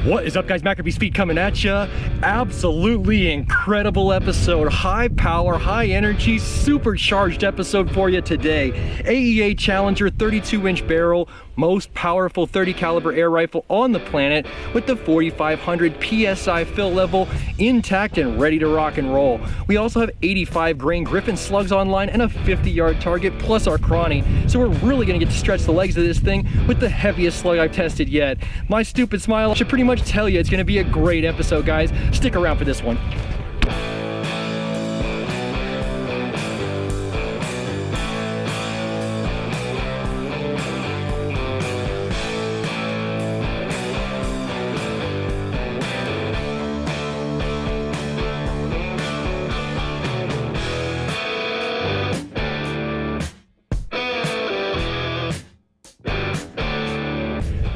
What is up, guys? MACABESPEED coming at ya. Absolutely incredible episode. High power, high energy, supercharged episode for you today. AEA Challenger 32-inch barrel, most powerful 30 caliber air rifle on the planet with the 4,500 PSI fill level intact and ready to rock and roll. We also have 85 grain Griffin slugs online and a 50-yard target plus our crawny. So we're really gonna get to stretch the legs of this thing with the heaviest slug I've tested yet. My stupid smile should pretty much tell you it's gonna be a great episode, guys. Stick around for this one.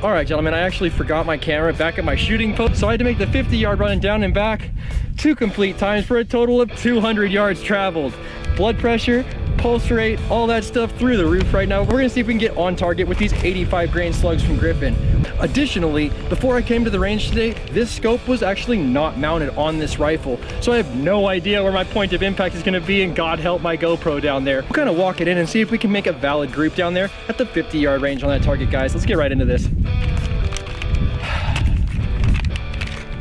All right, gentlemen, I actually forgot my camera back at my shooting post, so I had to make the 50-yard run down and back 2 complete times for a total of 200 yards traveled. Blood pressure, pulse rate, all that stuff through the roof right now. We're gonna see if we can get on target with these 85 grain slugs from Griffin. Additionally, before I came to the range today, this scope was actually not mounted on this rifle, so I have no idea where my point of impact is gonna be, and God help my GoPro down there. We'll kind of walk it in and see if we can make a valid group down there at the 50-yard range on that target, guys. Let's get right into this.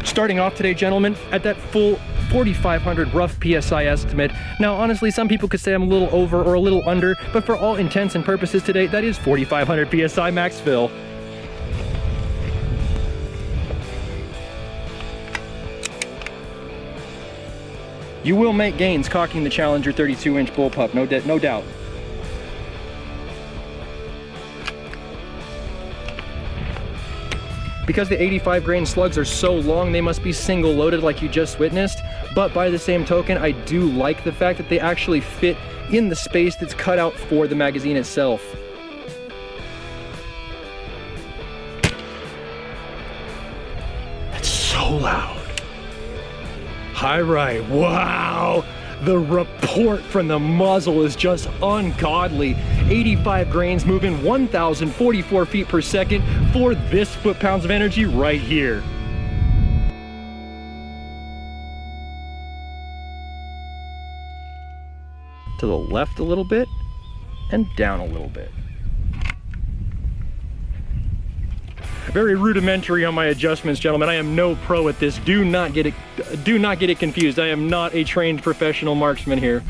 Starting off today, gentlemen, at that full 4,500 rough PSI estimate. Now, honestly, some people could say I'm a little over or a little under, but for all intents and purposes today, that is 4,500 PSI max fill. You will make gains cocking the Challenger 32-inch Bullpup, no doubt. Because the 85 grain slugs are so long, they must be single loaded like you just witnessed. But by the same token, I do like the fact that they actually fit in the space that's cut out for the magazine itself. That's so loud. High right, wow. The report from the muzzle is just ungodly. 85 grains moving 1,044 feet per second for this foot-pounds of energy right here. To the left a little bit and down a little bit. Very rudimentary on my adjustments, gentlemen. I am no pro at this. Do not get it confused. I am not a trained professional marksman here.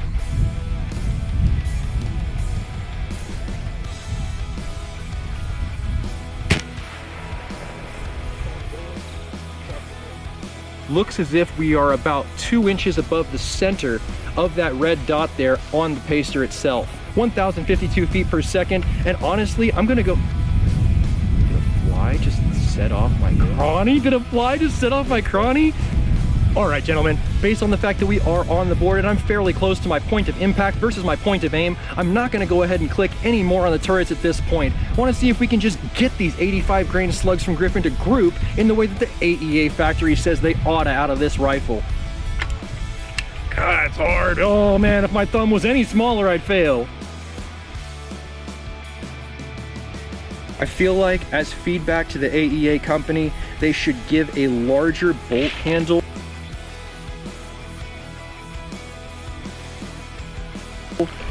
Looks as if we are about 2 inches above the center of that red dot there on the paster itself. 1,052 feet per second, and honestly, I'm gonna go. Just set off my crawny? Did a fly just set off my crawny? All right, gentlemen, based on the fact that we are on the board and I'm fairly close to my point of impact versus my point of aim, I'm not gonna go ahead and click any more on the turrets at this point. I wanna see if we can just get these 85 grain slugs from Griffin to group in the way that the AEA factory says they oughta out of this rifle. God, it's hard. Oh man, if my thumb was any smaller, I'd fail. I feel like, as feedback to the AEA company, they should give a larger bolt handle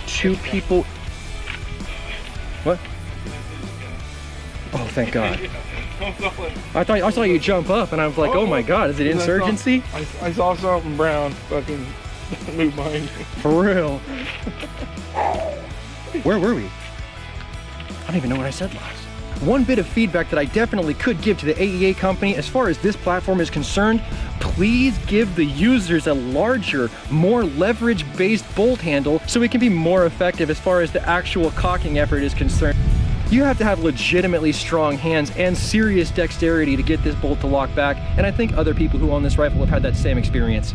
to people. What? Oh, thank God. I saw you jump up, and I was like, oh my God, is it insurgency? I saw something brown fucking move behind me. For real. Where were we? I don't even know what I said last. One bit of feedback that I definitely could give to the AEA company as far as this platform is concerned, please give the users a larger, more leverage-based bolt handle so it can be more effective as far as the actual cocking effort is concerned. You have to have legitimately strong hands and serious dexterity to get this bolt to lock back, and I think other people who own this rifle have had that same experience.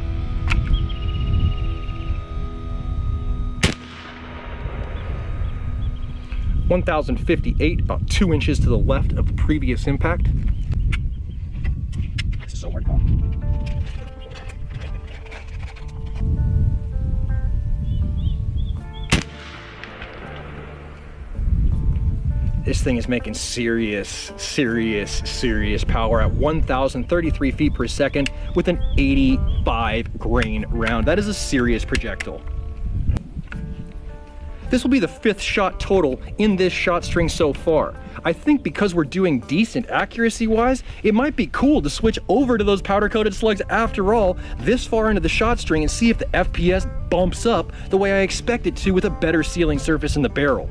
.1,058, about 2 inches to the left of the previous impact. This is so hard. This thing is making serious power at 1,033 feet per second with an 85 grain round. That is a serious projectile. This will be the 5th shot total in this shot string so far. I think because we're doing decent accuracy-wise, it might be cool to switch over to those powder-coated slugs after all, this far into the shot string, and see if the FPS bumps up the way I expect it to with a better sealing surface in the barrel.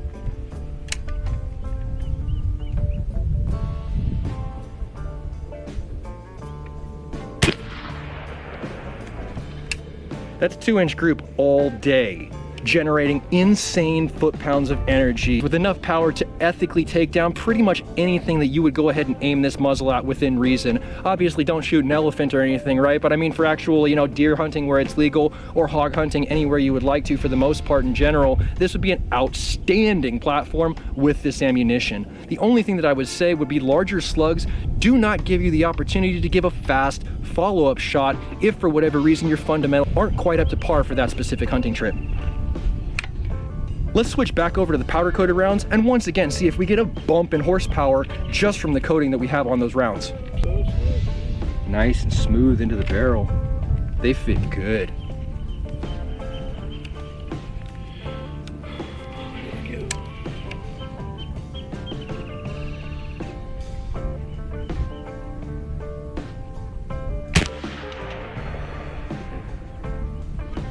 That's 2-inch group all day, generating insane foot-pounds of energy with enough power to ethically take down pretty much anything that you would go ahead and aim this muzzle at within reason. Obviously, don't shoot an elephant or anything, right? But I mean for actual, deer hunting where it's legal, or hog hunting anywhere you would like to for the most part in general, this would be an outstanding platform with this ammunition. The only thing that I would say would be larger slugs do not give you the opportunity to give a fast follow-up shot if for whatever reason your fundamentals aren't quite up to par for that specific hunting trip. Let's switch back over to the powder coated rounds and once again see if we get a bump in horsepower just from the coating that we have on those rounds. Nice and smooth into the barrel. They fit good.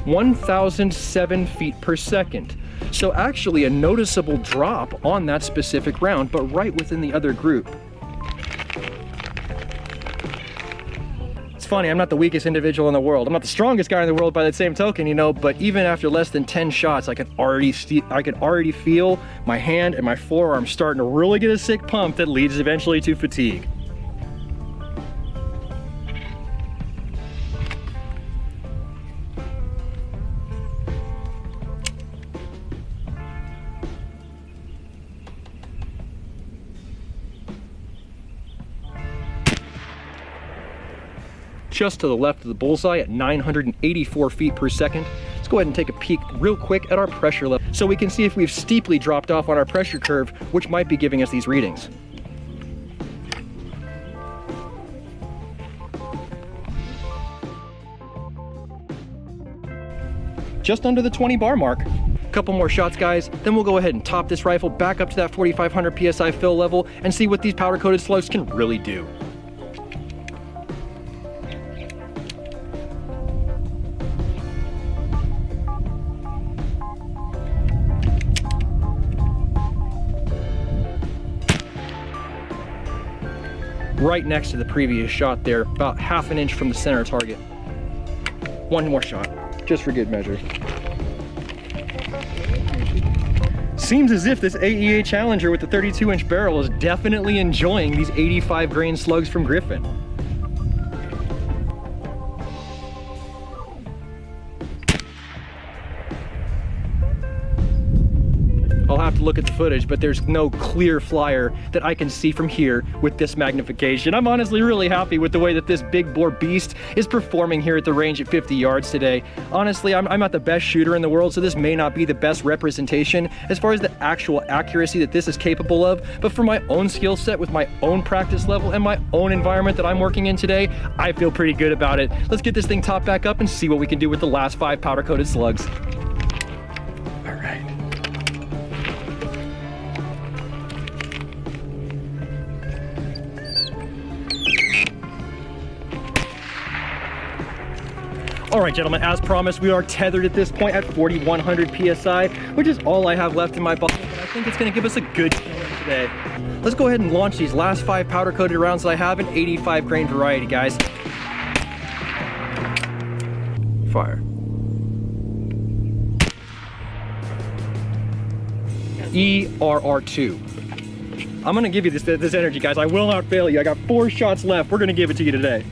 (1,007 feet per second). So actually a noticeable drop on that specific round, but right within the other group. It's funny, I'm not the weakest individual in the world. I'm not the strongest guy in the world by the same token, but even after less than 10 shots, I could already feel my hand and my forearm starting to really get a sick pump that leads eventually to fatigue. Just to the left of the bullseye at 984 feet per second. Let's go ahead and take a peek real quick at our pressure level so we can see if we've steeply dropped off on our pressure curve, which might be giving us these readings. Just under the 20 bar mark. Couple more shots, guys, then we'll go ahead and top this rifle back up to that 4,500 PSI fill level and see what these powder-coated slugs can really do. Right next to the previous shot there, about ½ an inch from the center target. One more shot, just for good measure. Seems as if this AEA Challenger with the 32-inch barrel is definitely enjoying these 85 grain slugs from Griffin. I'll have to look at the footage, but there's no clear flyer that I can see from here with this magnification. I'm honestly really happy with the way that this big bore beast is performing here at the range at 50 yards today. Honestly, I'm not the best shooter in the world, so this may not be the best representation as far as the actual accuracy that this is capable of, but for my own skill set with my own practice level and my own environment that I'm working in today, I feel pretty good about it. Let's get this thing topped back up and see what we can do with the last 5 powder-coated slugs. All right, gentlemen, as promised, we are tethered at this point at 4,100 PSI, which is all I have left in my bottle, but I think it's gonna give us a good start today. Let's go ahead and launch these last 5 powder-coated rounds that I have in 85 grain variety, guys. Fire. ERR2. I'm gonna give you this energy, guys. I will not fail you. I got 4 shots left. We're gonna give it to you today.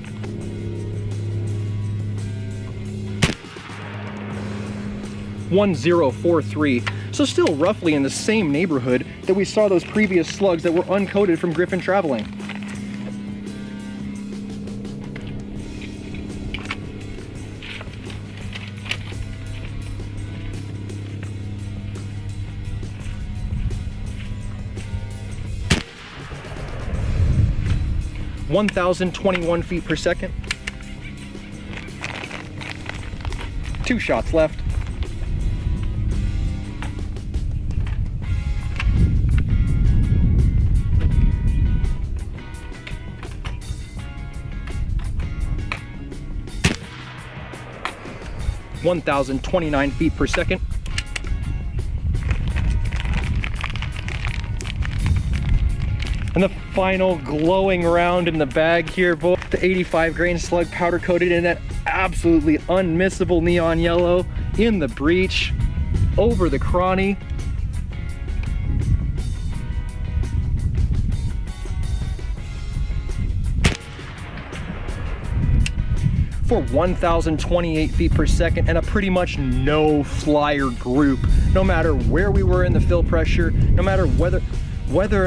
1043, so still roughly in the same neighborhood that we saw those previous slugs that were uncoated from Griffin traveling. 1,021 feet per second. 2 shots left. (1,029 feet per second). And the final glowing round in the bag here, boys. The 85 grain slug powder coated in that absolutely unmissable neon yellow in the breech, over the cranny. For 1,028 feet per second, and a pretty much no flyer group. No matter where we were in the fill pressure, no matter whether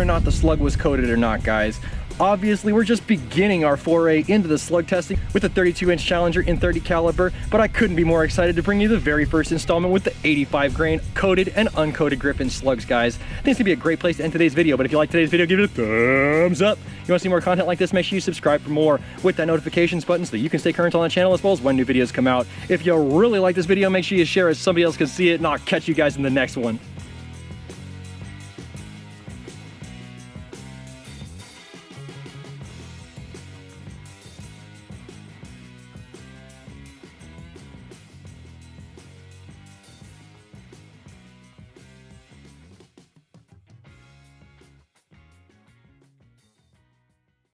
or not the slug was coated or not, guys. Obviously, we're just beginning our foray into the slug testing with the 32-inch Challenger in 30 caliber, but I couldn't be more excited to bring you the very first installment with the 85 grain coated and uncoated grip in slugs, guys. I think it's gonna be a great place to end today's video, but if you like today's video, give it a thumbs up. You wanna see more content like this, make sure you subscribe for more with that notifications button so that you can stay current on the channel as well as when new videos come out. If you really like this video, make sure you share it so somebody else can see it, and I'll catch you guys in the next one.